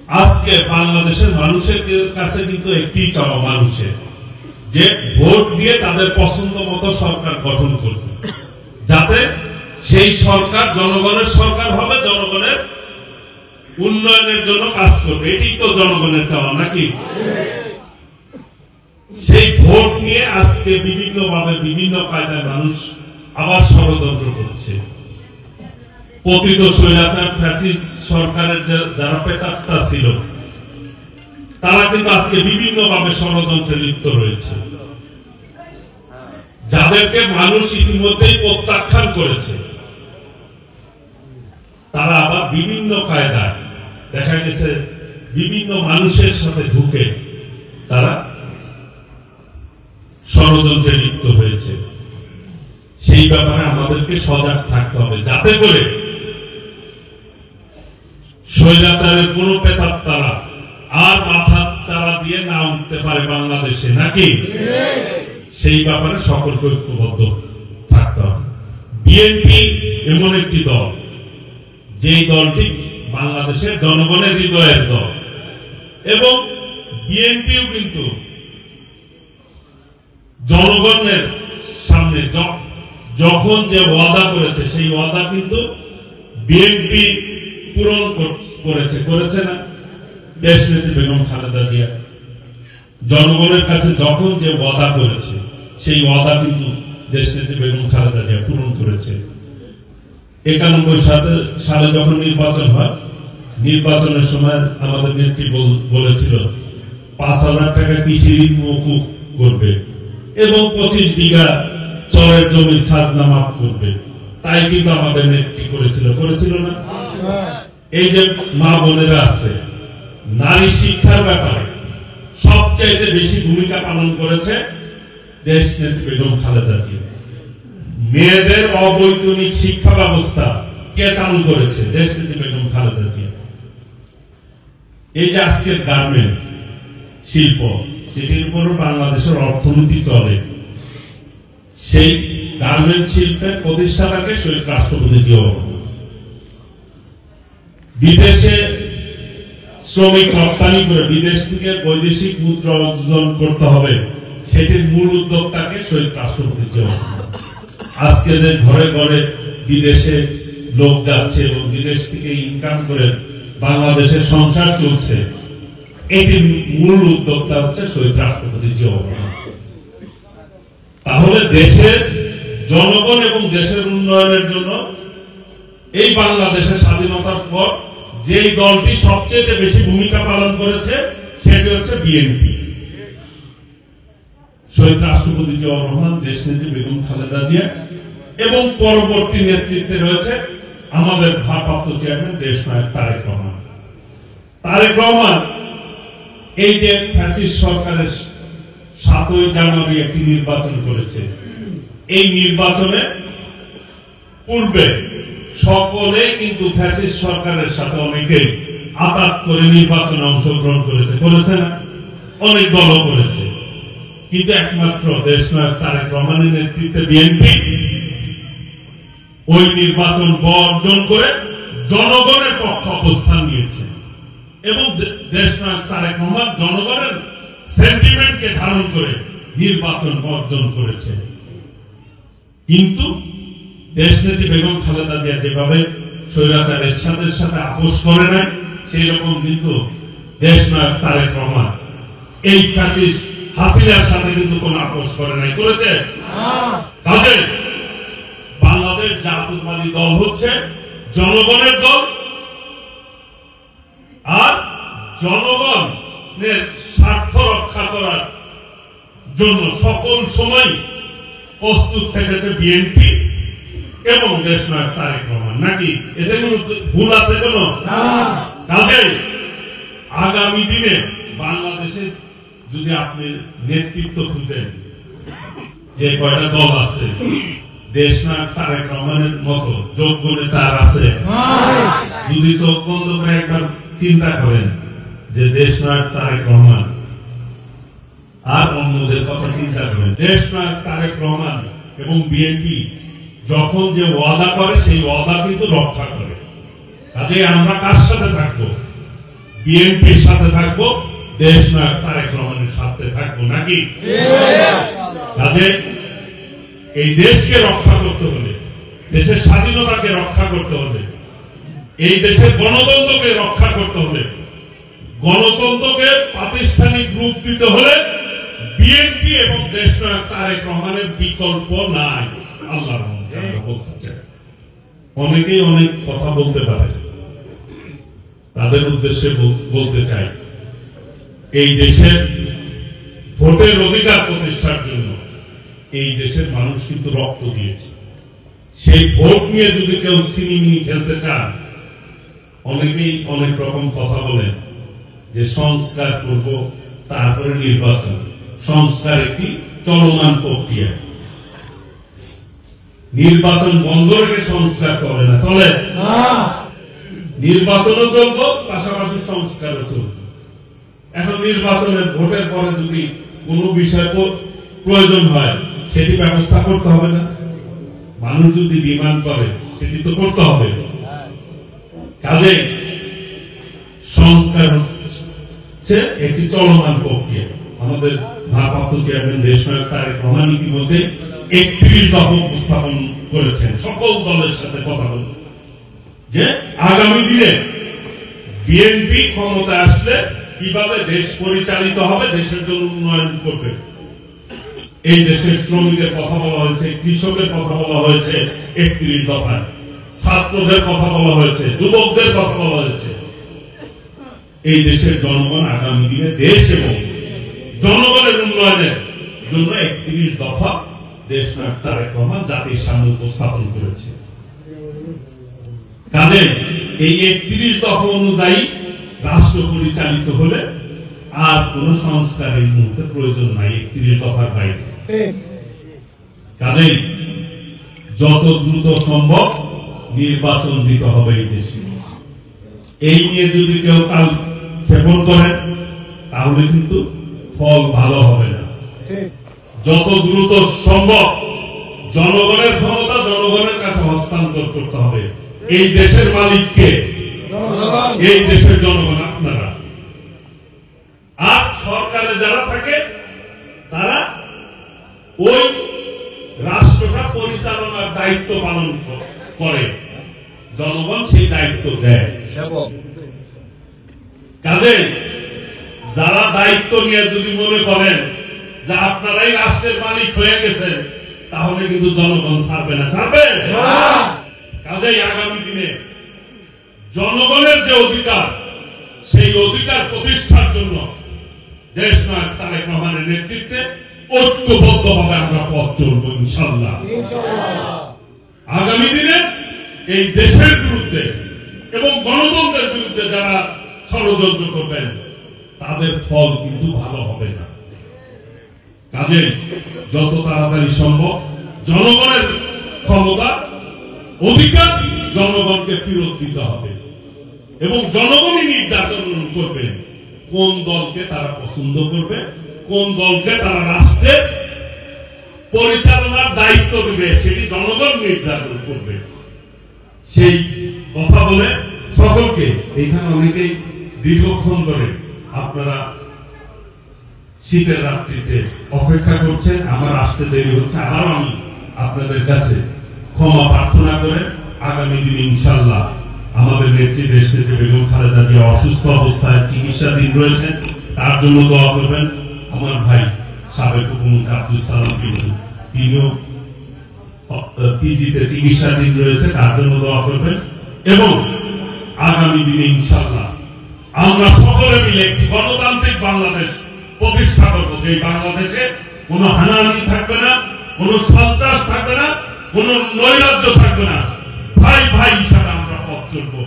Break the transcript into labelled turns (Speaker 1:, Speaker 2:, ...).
Speaker 1: আজকে বাংলাদেশের মানুষের কাছে কিন্তু একটি চাওয়া মানুষের, যে ভোট দিয়ে তাদের পছন্দ মতো সরকার গঠন করবে, যাতে সেই সরকার জনগণের সরকার হবে, জনগণের উন্নয়নের জন্য কাজ করবে। এটি তো জনগণের চাওয়া নাকি? সেই ভোট নিয়ে আজকে বিভিন্নভাবে বিভিন্ন কায়দায় মানুষ আবার ষড়যন্ত্র করছে। পতিত স্বৈরাচার ফ্যাসিস্ট সরকারের যারা প্রেতাত্মা ছিল, তারা কিন্তু আজকে বিভিন্নভাবে ষড়যন্ত্রে লিপ্ত রয়েছে, যাদেরকে মানুষ ইতিমধ্যেই প্রত্যাখ্যান করেছে। তারা আবার বিভিন্ন কায়দায় দেখা গেছে বিভিন্ন মানুষের সাথে ঢুকে তারা ষড়যন্ত্রে লিপ্ত হয়েছে। সেই ব্যাপারে আমাদেরকে সজাগ থাকতে হবে, যাতে করে স্বৈরাচারের কোন প্রেতাত্মারা আর মাথা চারা দিয়ে না উঠতে পারে বাংলাদেশে, নাকি? সেই ব্যাপারে সকলকে ঐক্যবদ্ধ থাকতে হবে। বিএনপি এমন একটি দল, যেই দলটি বাংলাদেশের জনগণের হৃদয়ের দল, এবং বিএনপিও কিন্তু জনগণের সামনে যখন যে ওয়াদা করেছে, সেই ওয়াদা কিন্তু বিএনপি পূরণ করেছে না? দেশনেত্রী বেগম খালেদা জিয়া জনগণের কাছে যখন যে ওয়াদা করেছে, সেই ওয়াদা কিন্তু দেশনেত্রী বেগম খালেদা জিয়া পূরণ করেছে। 91 সালে যখন নির্বাচন হয়, নির্বাচনের সময় আমাদের নেত্রী বলেছিল 5,000 টাকা কৃষি ঋণ মওকুফ করবে এবং 25 বিঘা চরের জমির খাজনা মাফ করবে। তাই কিন্তু আমাদের নেত্রী করেছিল না? এই যে মা বোনেরা আছে, নারী শিক্ষার ব্যাপারে সবচাইতে বেশি ভূমিকা পালন করেছে দেশনেত্রী বেগম খালেদা জিয়া। মেয়েদের অবৈতনিক শিক্ষা ব্যবস্থা কে চালু করেছে? দেশনেত্রী বেগম খালেদা জিয়া। এই যে আজকের গার্মেন্টস শিল্প, যেটির উপর বাংলাদেশের অর্থনীতি চলে, সেই গার্মেন্টস শিল্পের প্রতিষ্ঠাতাকে শহীদ রাষ্ট্রপতি জিয়া। বিদেশে শ্রমিক রপ্তানি করে বিদেশ থেকে বৈদেশিক মুদ্রা অর্জন করতে হবে, সেটির মূল উদ্যোক্তাকে শহীদ রাষ্ট্রপতি জিয়া। আজকে যে ঘরে ঘরে বিদেশে লোক যাচ্ছে এবং বিদেশ থেকে ইনকাম করে বাংলাদেশের সংসার চলছে, এটির মূল উদ্যোক্তা হচ্ছে শহীদ রাষ্ট্রপতি জিয়া। তাহলে দেশের জনগণ এবং দেশের উন্নয়নের জন্য এই বাংলাদেশের স্বাধীনতার পর যেই দলটি সবচেয়ে বেশি ভূমিকা পালন করেছে, সেটি হচ্ছে বিএনপি। শহীদ রাষ্ট্রপতি জিয়াউর রহমান, দেশনেত্রী বেগম খালেদা জিয়া এবং পরবর্তী নেতৃত্বে রয়েছে আমাদের ভারপ্রাপ্ত চেয়ারম্যান দেশনায়ক তারেক রহমান। তারেক রহমান এই যে ফ্যাসিস্ট সরকারের 7ই জানুয়ারি একটি নির্বাচন করেছে, এই নির্বাচনে পূর্বে সকলে কিন্তু ফ্যাসিস্ট সরকারের সাথে অনেকেই আঘাত করে নির্বাচনে অংশগ্রহণ করেছে না? অনেক দলও করেছে, কিন্তু একমাত্র দেশনায়ক তারেক রহমানের নেতৃত্বে বিএনপি ওই নির্বাচন বর্জন করে জনগণের পক্ষে অবস্থান নিয়েছে এবং দেশনায়ক তারেক রহমান জনগণের সেন্টিমেন্টকে ধারণ করে নির্বাচন বর্জন করেছে। কিন্তু দেশনেত্রী বেগম খালেদা জিয়া যেভাবে স্বৈরাচারের সাথে আপোষ করে নাই, সেই রকম কিন্তু দেশনায়ক তারেক রহমান এই ফ্যাসিস্ট হাসিনার সাথে কিন্তু কোন আপোষ করে নাই। করেছে? তাদের বাংলাদেশ জাতীয়তাবাদী দল হচ্ছে জনগণের দল, আর জনগণের স্বার্থ রক্ষা করার জন্য সকল সময় প্রস্তুত থেকেছে বিএনপি এবং দেশনায়ক তারেক রহমান, নাকি? এতে কোন ভুল আছে? কোন কাজে আগামী দিনে বাংলাদেশে যদি আপনি নেতৃত্ব খুঁজেন, যে কয়টা দল আছে, দেশনায়ক তারেক রহমানের মতো যোগ্য নেতা আছে? যদি চোখ বন্ধ করে একবার চিন্তা করেন যে দেশনায়ক তারেক রহমান আর অন্যদের কথা চিন্তা করেন, দেশনায়ক তারেক রহমান এবং বিএনপি যখন যে ওয়াদা করে, সেই ওয়াদা কিন্তু রক্ষা করে। কাজে আমরা কার সাথে থাকবো? বিএনপির সাথে থাকবো, দেশ নায়ক তারেক রহমানের সাথে থাকবো, নাকি? কাজে এই দেশকে রক্ষা করতে হলে, দেশের স্বাধীনতাকে রক্ষা করতে হলে, এই দেশের গণতন্ত্রকে রক্ষা করতে হলে, গণতন্ত্রকে প্রাতিষ্ঠানিক রূপ দিতে হলে বিএনপি এবং দেশ নায়ক তারেক রহমানের বিকল্প নাই। আল্লাহর বলতে চাই, অনেকেই অনেক কথা বলতে পারে, তাদের উদ্দেশ্যে বলতে চাই, এই দেশের ভোটের অধিকার প্রতিষ্ঠার জন্য এই দেশের মানুষ কিন্তু রক্ত দিয়েছে। সেই ভোট নিয়ে যদি কেউ সিনেমি খেলতে চান, অনেকেই অনেক রকম কথা বলেন যে সংস্কার করব, তারপরে নির্বাচন। সংস্কার একটি চলমান প্রক্রিয়া, নির্বাচন বন্ধ রেখে সংস্কার চলে না, চলে নির্বাচনও চলবো, পাশাপাশি সংস্কারও চলবে। এখন নির্বাচনের ভোটের পরে যদি কোনো বিষয় প্রয়োজন হয়, সেটি ব্যবস্থা করতে হবে না? মানুষ যদি ডিমান্ড করে, সেটি তো করতে হবে। কাজে সংস্কার হচ্ছে একটি চলমান প্রক্রিয়া। আমাদের ভারপ্রাপ্ত চেয়ারম্যান দেশ নায়ক তারেক রহমান ইতিমধ্যে 31 দফা উপস্থাপন করেছেন সকল দলের সাথে কথা বলে, যে আগামী দিনে বিএনপি ক্ষমতায় আসলে কিভাবে দেশ পরিচালিত হবে, দেশের জন্য উন্নয়ন করবে। এই দেশের শ্রমিকের কথা বলা হয়েছে, কৃষকের কথা বলা হয়েছে 31 দফায়, ছাত্রদের কথা বলা হয়েছে, যুবকদের কথা বলা হয়েছে। এই দেশের জনগণ আগামী দিনে দেশ এবং জনগণের উন্নয়নের জন্য 31 দফা দেশ নায়ক তারেক রহমান জাতির সামনে উপস্থাপন করেছে। কাজে এই 31 দফা অনুযায়ী রাষ্ট্র পরিচালিত হলে আর কোন সংস্কারের মুহূর্তে প্রয়োজন নাই 31 দফার বাইরে। কাজেই যত দ্রুত সম্ভব নির্বাচন দিতে হবে এই দেশে। এই নিয়ে যদি কেউ কাল ক্ষেপণ করেন, তাহলে কিন্তু ফল ভালো হবে না। যত দ্রুত সম্ভব জনগণের ক্ষমতা জনগণের কাছে হস্তান্তর করতে হবে। এই দেশের মালিককে, এই দেশের জনগণ আপনারা। আর সরকারে যারা থাকে তারা ওই রাষ্ট্রটা পরিচালনার দায়িত্ব পালন করে, জনগণ সেই দায়িত্ব দেয়। কাজে যারা দায়িত্ব নিয়ে যদি মনে করেন যে আপনারাই রাষ্ট্রের মালিক হয়ে গেছেন, তাহলে কিন্তু জনগণ ছাড়বে না, ছাড়বে। কাজেই আগামী দিনে জনগণের যে অধিকার, সেই অধিকার প্রতিষ্ঠার জন্য দেশ নায়ক তারেক রহমানের নেতৃত্বে ঐক্যবদ্ধভাবে আমরা পথ চলব ইনশাআল্লাহ। আগামী দিনে এই দেশের বিরুদ্ধে এবং গণতন্ত্রের বিরুদ্ধে যারা ষড়যন্ত্র করবেন, তাদের ফল কিন্তু ভালো হবে না। কাজে যত তাড়াতাড়ি সম্ভব জনগণের ক্ষমতা অধিকার জনগণকে ফেরত দিতে হবে এবং জনগণই নির্যাতন করবে কোন দলকে তারা পছন্দ করবে, কোন দলকে তারা রাষ্ট্রের পরিচালনার দায়িত্ব দেবে, সেটি জনগণ নির্ধারণ করবে। সেই কথা বলে সকলকে, এখানে অনেকেই দীর্ঘক্ষণ ধরে আপনারা শীতের রাত্রিতে অপেক্ষা করছেন, আমার আসতে দেরি হচ্ছে। আবারও আমি আপনাদের কাছে ক্ষমা প্রার্থনা করে আগামী দিনে ইনশাআল্লাহ আমাদের নেত্রী দেশনেত্রী বেগম খালেদা জিয়া অসুস্থ অবস্থায় চিকিৎসাধীন রয়েছেন, তার জন্য দোয়া করবেন। আমার ভাই সাবেক উপমুখ্যমন্ত্রী আব্দুল সালাম তিনিও পিজিতে চিকিৎসাধীন রয়েছে, তার জন্য দোয়া করবেন। এবং আগামী দিনে ইনশাআল্লাহ আমরা সকলে মিলে একটি গণতান্ত্রিক বাংলাদেশ প্রতিষ্ঠা করবো, যে বাংলাদেশে কোন হানাহানি থাকবে না, কোন সন্ত্রাস থাকবে না, কোন নৈরাজ্য থাকবে না। ভাই ভাই হিসাবে আমরা পথ চলবো।